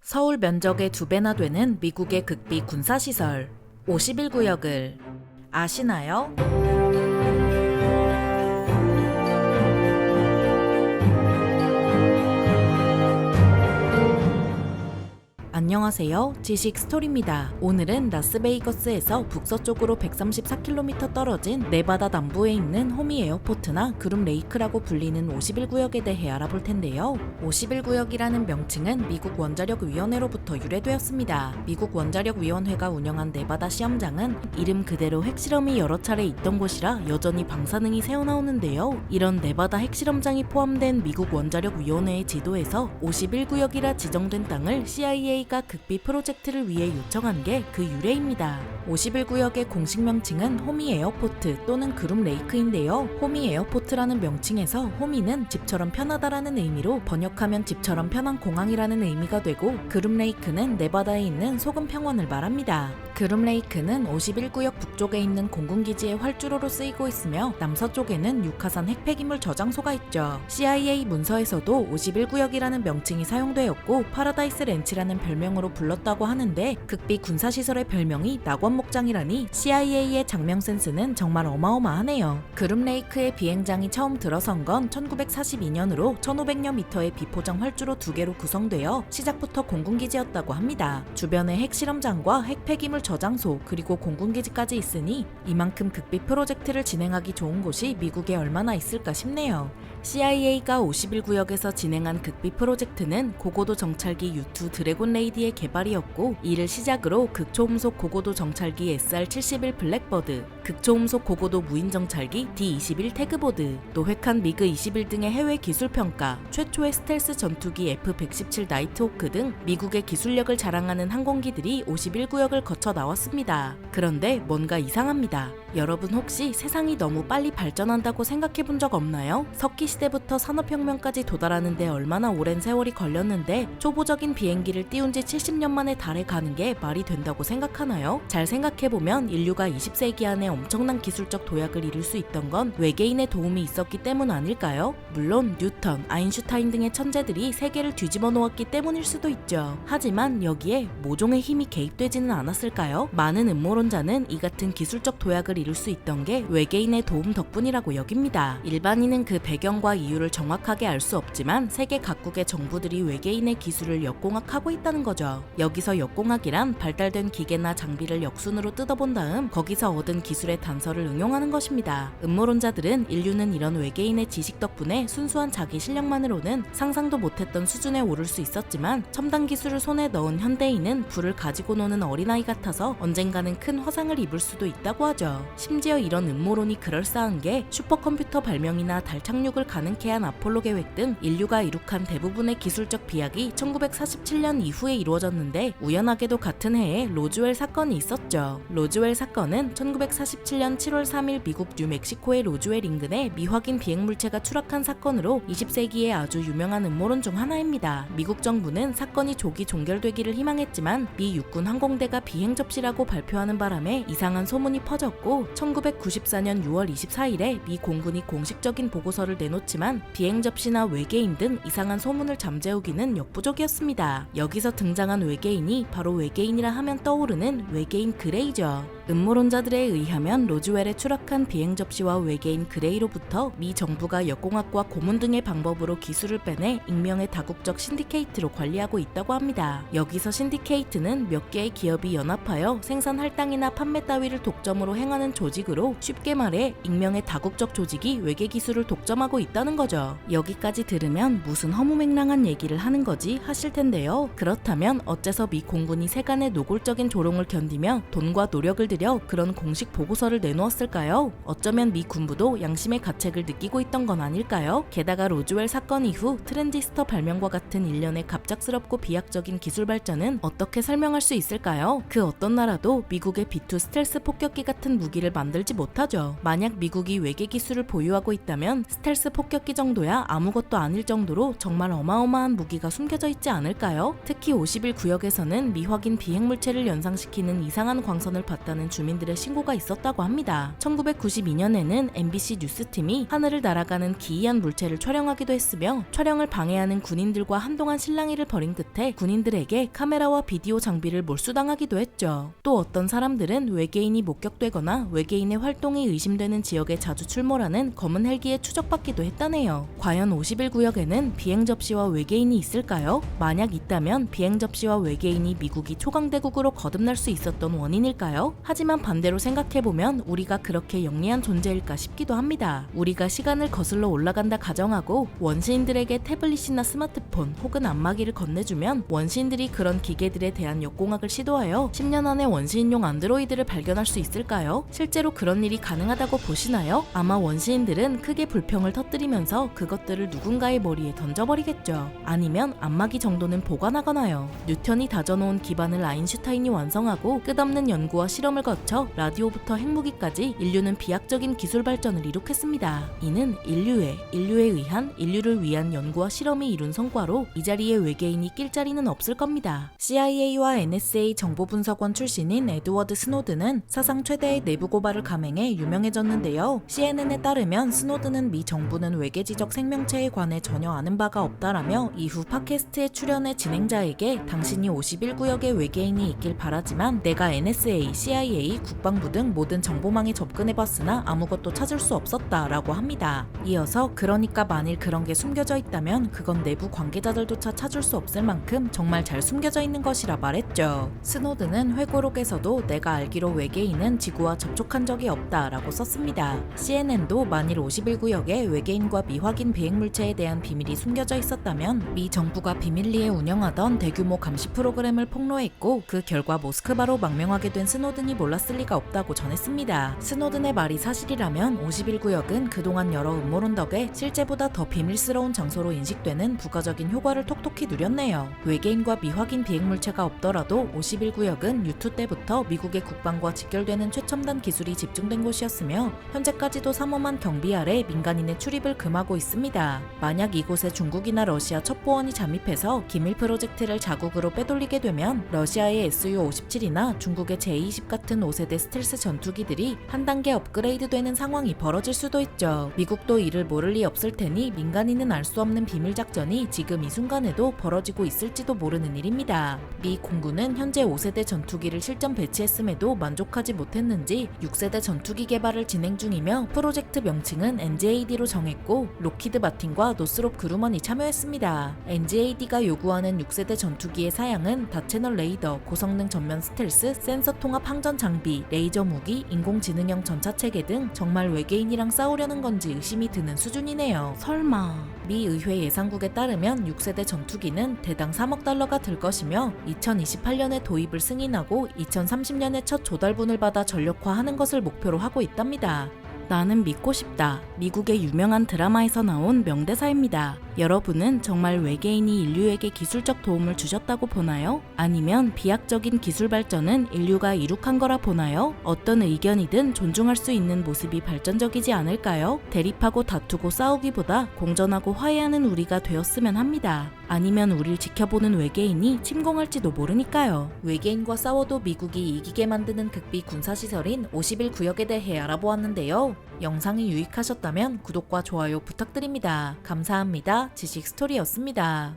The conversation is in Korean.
서울 면적의 2배나 되는 미국의 극비 군사시설 51구역을 아시나요? 안녕하세요. 지식 스토리입니다. 오늘은 라스베이거스에서 북서쪽으로 134km 떨어진 네바다 남부에 있는 호미 에어포트나 그룹 레이크라고 불리는 51구역에 대해 알아볼 텐데요. 51구역이라는 명칭은 미국 원자력위원회로부터 유래되었습니다. 미국 원자력위원회가 운영한 네바다 시험장은 이름 그대로 핵실험이 여러 차례 있던 곳이라 여전히 방사능이 새어나오는데요. 이런 네바다 핵실험장이 포함된 미국 원자력위원회의 지도에서 51구역이라 지정된 땅을 CIA가 극비 프로젝트를 위해 요청한 게 그 유래입니다. 51구역의 공식 명칭은 호미 에어포트 또는 그룹 레이크인데요. 호미 에어포트라는 명칭에서 호미는 집처럼 편하다라는 의미로 번역하면 집처럼 편한 공항이라는 의미가 되고, 그룹 레이크는 네바다에 있는 소금 평원을 말합니다. 그룹 레이크는 51구역 북쪽에 있는 공군기지의 활주로로 쓰이고 있으며 남서쪽에는 육하산 핵폐기물 저장소가 있죠. CIA 문서에서도 51구역이라는 명칭이 사용되었고 파라다이스 렌치라는 별명으로 불렀다고 하는데, 극비 군사시설의 별명이 낙원목장이라니 CIA의 장명 센스는 정말 어마어마하네요. 그룹 레이크의 비행장이 처음 들어선 건 1942년으로 1500여 미터의 비포장 활주로 2개로 구성되어 시작부터 공군기지였다고 합니다. 주변에 핵실험장과 핵폐기물 저장소 그리고 공군기지까지 있으니 이만큼 극비 프로젝트를 진행하기 좋은 곳이 미국에 얼마나 있을까 싶네요. CIA가 51구역에서 진행한 극비 프로젝트는 고고도 정찰기 U-2 드래곤 레이디의 개발이었고, 이를 시작으로 극초음속 고고도 정찰기 SR-71 블랙버드, 극초음속 고고도 무인 정찰기 D-21 태그보드, 노획한 미그-21 등의 해외 기술 평가, 최초의 스텔스 전투기 F-117 나이트호크 등 미국의 기술력을 자랑하는 항공기들이 51구역을 거쳐 나왔습니다. 그런데 뭔가 이상합니다. 여러분 혹시 세상이 너무 빨리 발전한다고 생각해 본 적 없나요? 석기 시대부터 산업혁명까지 도달하는데 얼마나 오랜 세월이 걸렸는데 초보적인 비행기를 띄운 지 70년 만에 달에 가는 게 말이 된다고 생각하나요? 잘 생각해보면 인류가 20세기 안에 엄청난 기술적 도약을 이룰 수 있던 건 외계인의 도움이 있었기 때문 아닐까요? 물론 뉴턴, 아인슈타인 등의 천재들이 세계를 뒤집어 놓았기 때문일 수도 있죠. 하지만 여기에 모종의 힘이 개입되지는 않았을까요? 많은 음모론자는 이 같은 기술적 도약을 이룰 수 있던 게 외계인의 도움 덕분이라고 여깁니다. 일반인은 그 배경과 이유를 정확하게 알 수 없지만 세계 각국의 정부들이 외계인의 기술을 역공학하고 있다는 거죠. 여기서 역공학이란 발달된 기계나 장비를 역순으로 뜯어본 다음 거기서 얻은 기술의 단서를 응용하는 것입니다. 음모론자들은 인류는 이런 외계인의 지식 덕분에 순수한 자기 실력만으로는 상상도 못했던 수준에 오를 수 있었지만, 첨단 기술을 손에 넣은 현대인은 불을 가지고 노는 어린아이 같아서 언젠가는 큰 화상을 입을 수도 있다고 하죠. 심지어 이런 음모론이 그럴싸한 게 슈퍼컴퓨터 발명이나 달 착륙을 가능케 한 아폴로 계획 등 인류가 이룩한 대부분의 기술적 비약이 1947년 이후에 이루어졌는데, 우연하게도 같은 해에 로즈웰 사건이 있었죠. 로즈웰 사건은 1947년 7월 3일 미국 뉴멕시코의 로즈웰 인근에 미확인 비행물체가 추락한 사건으로 20세기의 아주 유명한 음모론 중 하나입니다. 미국 정부는 사건이 조기 종결되기를 희망했지만 미 육군 항공대가 비행 접시라고 발표하는 바람에 이상한 소문이 퍼졌고, 1994년 6월 24일에 미 공군이 공식적인 보고서를 내놓지만 비행 접시나 외계인 등 이상한 소문을 잠재우기는 역부족이었습니다. 여기서 등장한 외계인이 바로 외계인이라 하면 떠오르는 외계인 그레이죠. 음모론자들에 의하면 로즈웰에 추락한 비행 접시와 외계인 그레이로부터 미 정부가 역공학과 고문 등의 방법으로 기술을 빼내 익명의 다국적 신디케이트로 관리하고 있다고 합니다. 여기서 신디케이트는 몇 개의 기업이 연합하여 생산 할당이나 판매 따위를 독점으로 행하는 조직으로, 쉽게 말해 익명의 다국적 조직이 외계 기술을 독점하고 있다는 거죠. 여기까지 들으면 무슨 허무맹랑한 얘기를 하는 거지 하실 텐데요. 그렇다면 어째서 미 공군이 세간의 노골적인 조롱을 견디며 돈과 노력을 들여 그런 공식 보고서를 내놓았을까요? 어쩌면 미 군부도 양심의 가책을 느끼고 있던 건 아닐까요? 게다가 로즈웰 사건 이후 트랜지스터 발명과 같은 일련의 갑작스럽고 비약적인 기술 발전은 어떻게 설명할 수 있을까요? 그 어떤 나라도 미국의 B-2 스텔스 폭격기 같은 무기를 만들지 못하죠. 만약 미국이 외계 기술을 보유하고 있다면 스텔스 폭격기 정도야 아무것도 아닐 정도로 정말 어마어마한 무기가 숨겨져 있지 않을까요? 특히 51구역에서는 미확인 비행물체를 연상시키는 이상한 광선을 봤다는 있다는 주민들의 신고가 있었다고 합니다. 1992년에는 MBC 뉴스팀이 하늘을 날아가는 기이한 물체를 촬영하기도 했으며 촬영을 방해하는 군인들과 한동안 실랑이를 벌인 끝에 군인들에게 카메라와 비디오 장비를 몰수당하기도 했죠. 또 어떤 사람들은 외계인이 목격되거나 외계인의 활동이 의심되는 지역에 자주 출몰하는 검은 헬기에 추적받기도 했다네요. 과연 51구역에는 비행 접시와 외계인이 있을까요? 만약 있다면 비행 접시와 외계인이 미국이 초강대국으로 거듭날 수 있었던 원인일까요? 하지만 반대로 생각해보면 우리가 그렇게 영리한 존재일까 싶기도 합니다. 우리가 시간을 거슬러 올라간다 가정하고 원시인들에게 태블릿이나 스마트폰 혹은 안마기를 건네주면 원시인들이 그런 기계들에 대한 역공학을 시도하여 10년 안에 원시인용 안드로이드를 발견할 수 있을까요? 실제로 그런 일이 가능하다고 보시나요? 아마 원시인들은 크게 불평을 터뜨리면서 그것들을 누군가의 머리에 던져버리겠죠. 아니면 안마기 정도는 보관하거나요. 뉴턴이 다져놓은 기반을 아인슈타인이 완성하고 끝없는 연구와 실험을 거쳐 라디오부터 핵무기까지 인류는 비약적인 기술 발전을 이룩했습니다. 이는 인류에 의한 인류를 위한 연구와 실험이 이룬 성과로 이 자리에 외계인이 낄 자리는 없을 겁니다. CIA와 NSA 정보분석원 출신인 에드워드 스노든은 사상 최대의 내부 고발을 감행해 유명해졌는데요. CNN에 따르면 스노든은 미 정부는 외계지적 생명체에 관해 전혀 아는 바가 없다라며 이후 팟캐스트에 출연해 진행자에게 당신이 51구역의 외계인이 있길 바라지만 내가 NSA, CIA, 국방부 등 모든 정보망에 접근해봤으나 아무것도 찾을 수 없었다라고 합니다. 이어서 그러니까 만일 그런 게 숨겨져 있다면 그건 내부 관계자들조차 찾을 수 없을 만큼 정말 잘 숨겨져 있는 것이라 말했죠. 스노든은 회고록에서도 내가 알기로 외계인은 지구와 접촉한 적이 없다라고 썼습니다. CNN도 만일 51구역에 외계인과 미확인 비행물체에 대한 비밀이 숨겨져 있었다면 미 정부가 비밀리에 운영하던 대규모 감시 프로그램을 폭로했고 그 결과 모스크바로 망명하게 된 스노든이 몰랐을 리가 없다고 전했습니다. 스노든의 말이 사실이라면 51구역은 그동안 여러 음모론 덕에 실제보다 더 비밀스러운 장소로 인식되는 부가적인 효과를 톡톡히 누렸네요. 외계인과 미확인 비행물체가 없더라도 51구역은 유투 때부터 미국의 국방과 직결되는 최첨단 기술이 집중된 곳이었으며 현재까지도 삼엄한 경비 아래 민간인의 출입을 금하고 있습니다. 만약 이곳에 중국이나 러시아 첩보원이 잠입해서 기밀 프로젝트를 자국으로 빼돌리게 되면 러시아의 Su-57이나 중국의 J-20 같은 5세대 스텔스 전투기들이 한 단계 업그레이드되는 상황이 벌어질 수도 있죠. 미국도 이를 모를 리 없을 테니 민간인은 알 수 없는 비밀 작전이 지금 이 순간에도 벌어지고 있을지도 모르는 일입니다. 미 공군은 현재 5세대 전투기를 실전 배치했음에도 만족하지 못했는지 6세대 전투기 개발을 진행 중이며 프로젝트 명칭은 NGAD로 정했고 로키드 마틴과 노스롭 그루먼이 참여했습니다. NGAD가 요구하는 6세대 전투기의 사양은 다채널 레이더, 고성능 전면 스텔스, 센서 통합 항전 장비, 레이저 무기, 인공지능형 전차체계 등 정말 외계인이랑 싸우려는 건지 의심이 드는 수준이네요. 설마. 미 의회 예상국에 따르면 6세대 전투기는 대당 3억 달러가 들 것이며 2028년에 도입을 승인하고 2030년에 첫 조달분을 받아 전력화하는 것을 목표로 하고 있답니다. 나는 믿고 싶다. 미국의 유명한 드라마에서 나온 명대사입니다. 여러분은 정말 외계인이 인류에게 기술적 도움을 주셨다고 보나요? 아니면 비약적인 기술 발전은 인류가 이룩한 거라 보나요? 어떤 의견이든 존중할 수 있는 모습이 발전적이지 않을까요? 대립하고 다투고 싸우기보다 공존하고 화해하는 우리가 되었으면 합니다. 아니면 우릴 지켜보는 외계인이 침공할지도 모르니까요. 외계인과 싸워도 미국이 이기게 만드는 극비 군사시설인 51구역에 대해 알아보았는데요. 영상이 유익하셨다면 구독과 좋아요 부탁드립니다. 감사합니다. 지식스토리였습니다.